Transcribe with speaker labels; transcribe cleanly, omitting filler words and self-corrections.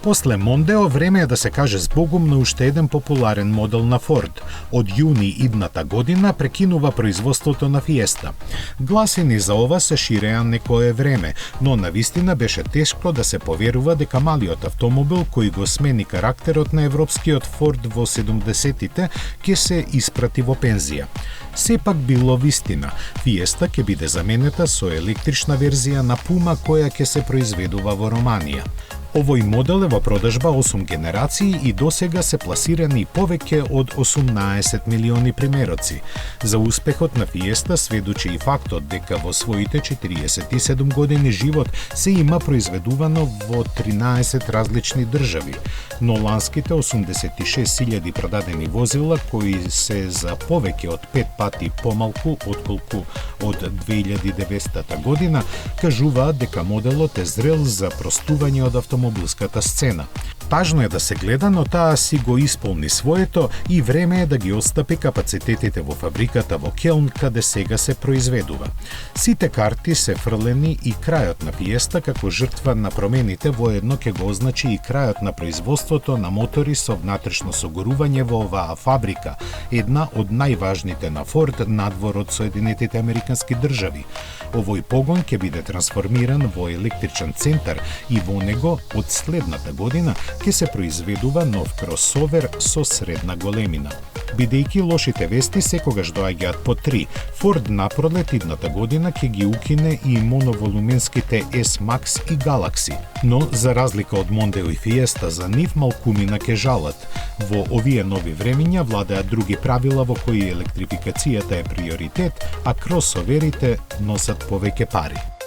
Speaker 1: После Мондео, време е да се каже збогум на уште еден популарен модел на Форд. Од јуни идната година прекинува производството на Фиеста. Гласини за ова се ширеа некое време, но навистина беше тешко да се поверува дека малиот автомобил кој го смени карактерот на европскиот Форд во 70-тите ќе се испрати во пензија. Сепак било вистина. Фиеста ќе биде заменета со електрична верзија на Пума која ќе се произведува во Романија. Овој модел е во продажба 8 генерации и досега се пласирани повеќе од 18 милиони примероци. За успехот на Фиеста сведочи и фактот дека во своите 47 години живот се има произведувано во 13 различни држави, но ланските 86.000 продадени возила, кои се за повеќе од 5 пати помалку отколку од 2900 година, кажуваат дека моделот е зрел за простување од автомобилската сцена. Важно е да се гледа, но таа си го исполни своето и време е да ги отстапи капацитетите во фабриката во Келн, каде сега се произведува. Сите карти се фрлени и крајот на Фиеста како жртва на промените воедно ќе го означи и крајот на производството на мотори со внатрешно согорување во оваа фабрика, една од најважните на Форд надвор од Соединетите Американски држави. Овој погон ќе биде трансформиран во електричен центар и во него од следната година ќе се произведува нов кросовер со средна големина. Бидејќи лошите вести секогаш доаѓаат по 3, Форд напролет идната година ќе ги укине и моноволуменските S-Max и Galaxy. Но, за разлика од Мондео и Фиеста, за нив малкумина ќе жалат. Во овие нови времиња владеат други правила во кои електрификацијата е приоритет, а кросоверите носат повеќе пари.